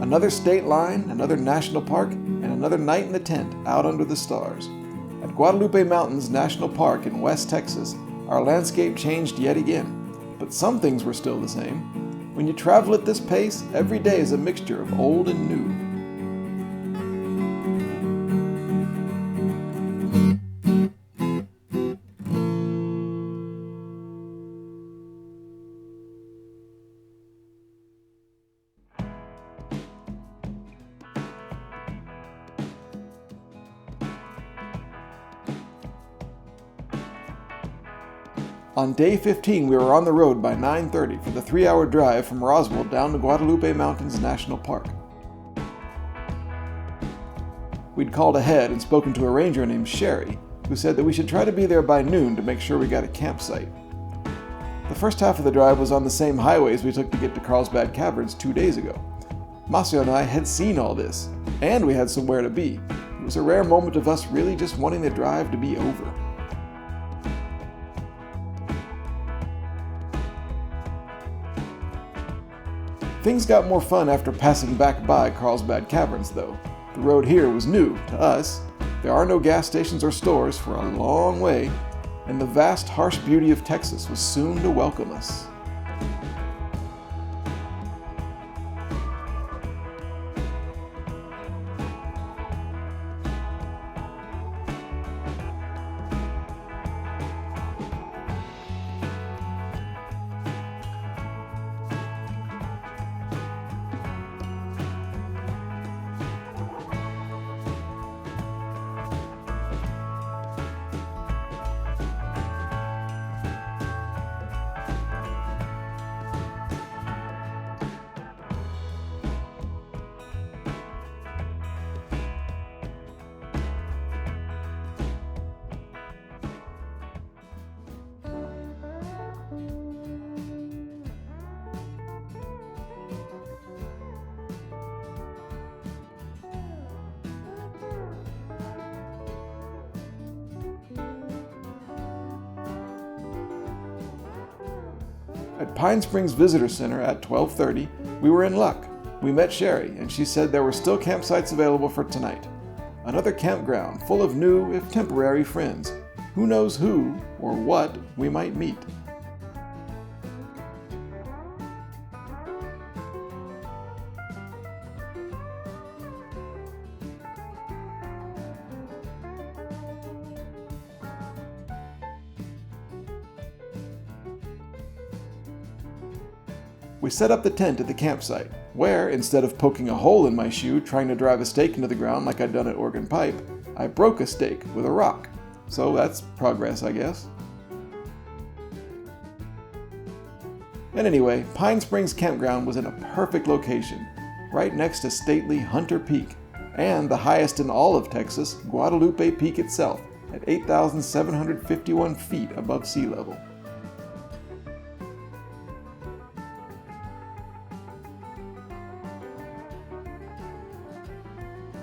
Another state line, another national park, and another night in the tent out under the stars. At Guadalupe Mountains National Park in West Texas, our landscape changed yet again, but some things were still the same. When you travel at this pace, every day is a mixture of old and new. On day 15, we were on the road by 9:30 for the 3-hour drive from Roswell down to Guadalupe Mountains National Park. We'd called ahead and spoken to a ranger named Sherry, who said that we should try to be there by noon to make sure we got a campsite. The first half of the drive was on the same highways we took to get to Carlsbad Caverns 2 days ago. Masio and I had seen all this, and we had somewhere to be. It was a rare moment of us really just wanting the drive to be over. Things got more fun after passing back by Carlsbad Caverns, though. The road here was new to us. There are no gas stations or stores for a long way, and the vast, harsh beauty of Texas was soon to welcome us. At Pine Springs Visitor Center at 12:30, we were in luck. We met Sherry, and she said there were still campsites available for tonight. Another campground full of new, if temporary, friends. Who knows who, or what, we might meet. We set up the tent at the campsite, where, instead of poking a hole in my shoe trying to drive a stake into the ground like I'd done at Organ Pipe, I broke a stake with a rock. So that's progress, I guess. And anyway, Pine Springs Campground was in a perfect location, right next to stately Hunter Peak, and the highest in all of Texas, Guadalupe Peak itself, at 8,751 feet above sea level.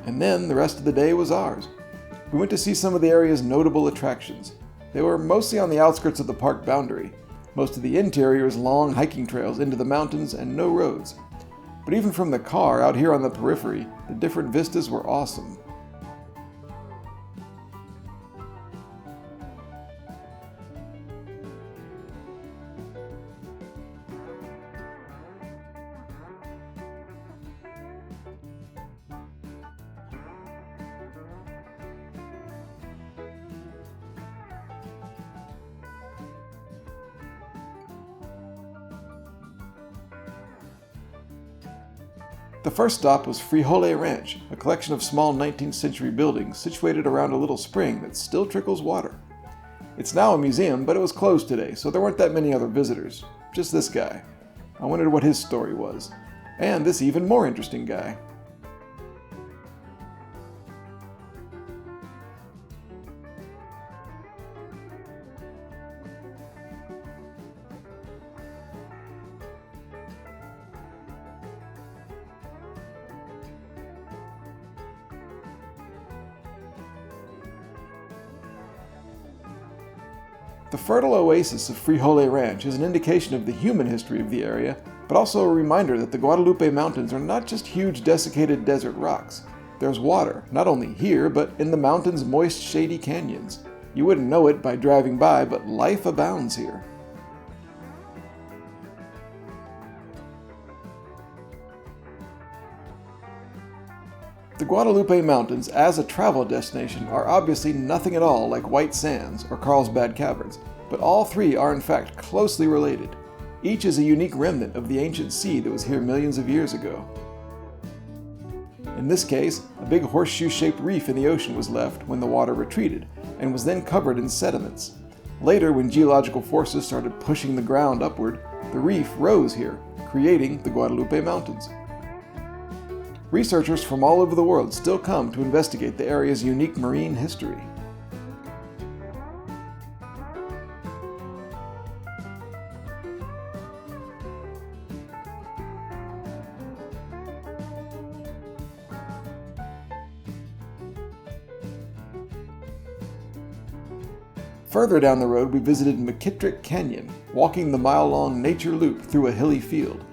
And then the rest of the day was ours. We went to see some of the area's notable attractions. They were mostly on the outskirts of the park boundary. Most of the interior is long hiking trails into the mountains and no roads. But even from the car out here on the periphery, the different vistas were awesome. The first stop was Frijole Ranch, a collection of small 19th century buildings situated around a little spring that still trickles water. It's now a museum, but it was closed today, so there weren't that many other visitors. Just this guy. I wondered what his story was. And this even more interesting guy. The fertile oasis of Frijole Ranch is an indication of the human history of the area, but also a reminder that the Guadalupe Mountains are not just huge desiccated desert rocks. There's water, not only here, but in the mountain's moist, shady canyons. You wouldn't know it by driving by, but life abounds here. The Guadalupe Mountains, as a travel destination, are obviously nothing at all like White Sands or Carlsbad Caverns, but all three are in fact closely related. Each is a unique remnant of the ancient sea that was here millions of years ago. In this case, a big horseshoe-shaped reef in the ocean was left when the water retreated, and was then covered in sediments. Later, when geological forces started pushing the ground upward, the reef rose here, creating the Guadalupe Mountains. Researchers from all over the world still come to investigate the area's unique marine history. Further down the road, we visited McKittrick Canyon, walking the mile-long nature loop through a hilly field.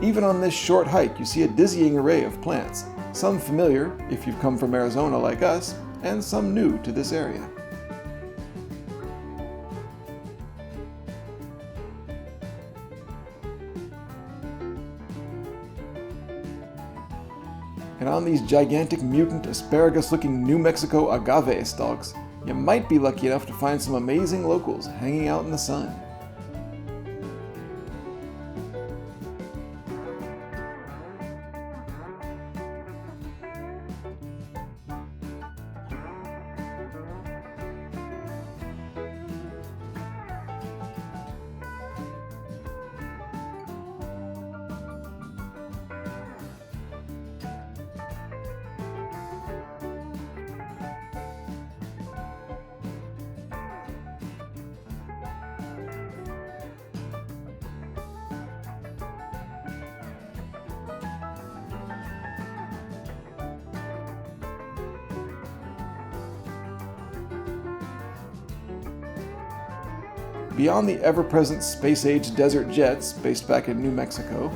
Even on this short hike, you see a dizzying array of plants, some familiar if you've come from Arizona like us, and some new to this area. And on these gigantic mutant asparagus-looking New Mexico agave stalks, you might be lucky enough to find some amazing locals hanging out in the sun. Beyond the ever-present space-age desert jets based back in New Mexico,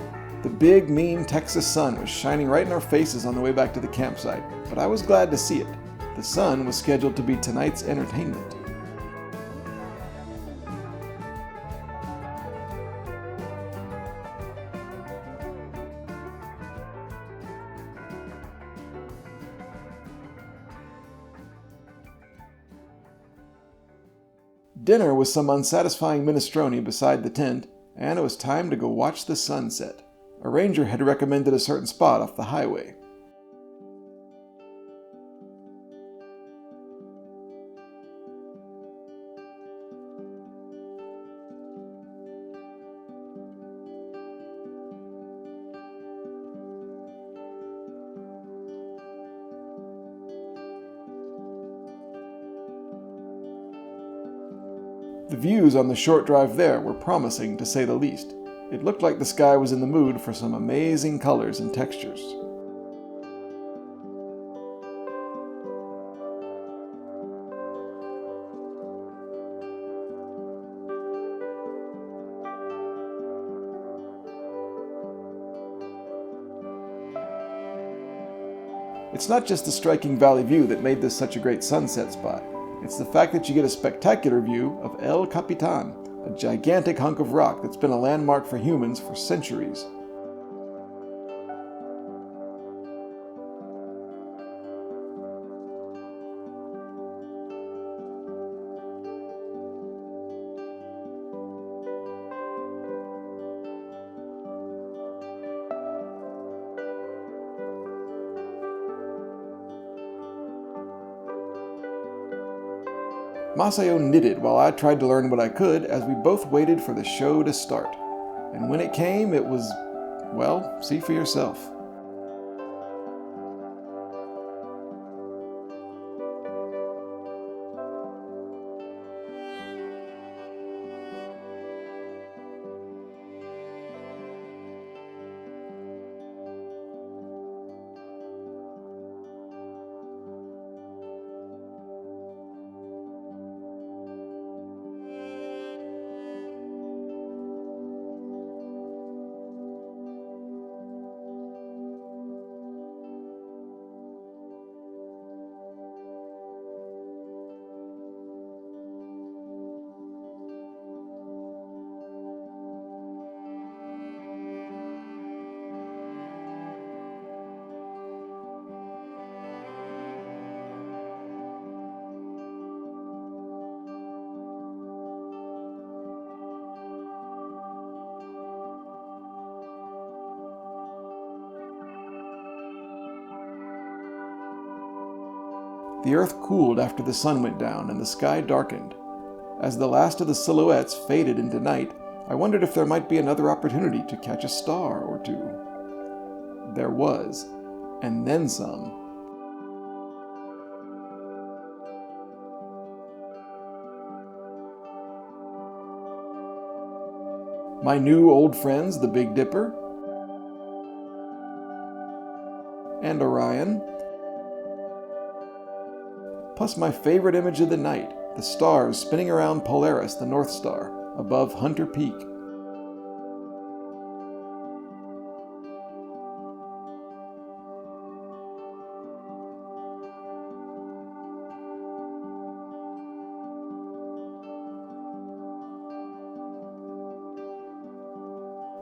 the big, mean Texas sun was shining right in our faces on the way back to the campsite, but I was glad to see it. The sun was scheduled to be tonight's entertainment. Dinner was some unsatisfying minestrone beside the tent, and it was time to go watch the sunset. A ranger had recommended a certain spot off the highway. The views on the short drive there were promising, to say the least. It looked like the sky was in the mood for some amazing colors and textures. It's not just the striking valley view that made this such a great sunset spot. It's the fact that you get a spectacular view of El Capitan, a gigantic hunk of rock that's been a landmark for humans for centuries. Masayo knitted while I tried to learn what I could as we both waited for the show to start. And when it came, it was, well, see for yourself. The earth cooled after the sun went down and the sky darkened. As the last of the silhouettes faded into night, I wondered if there might be another opportunity to catch a star or two. There was, and then some. My new old friends, the Big Dipper and Orion, plus my favorite image of the night, the stars spinning around Polaris, the North Star, above Hunter Peak.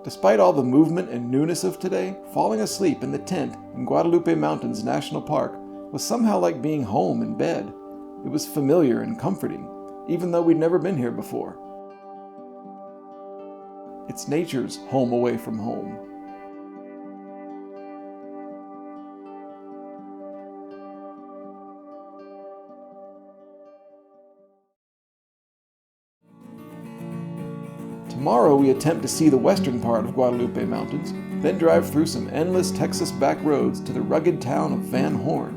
Despite all the movement and newness of today, falling asleep in the tent in Guadalupe Mountains National Park was somehow like being home in bed. It was familiar and comforting, even though we'd never been here before. It's nature's home away from home. Tomorrow we attempt to see the western part of Guadalupe Mountains, then drive through some endless Texas back roads to the rugged town of Van Horn,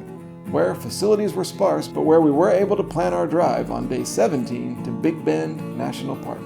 where facilities were sparse, but where we were able to plan our drive on day 17 to Big Bend National Park.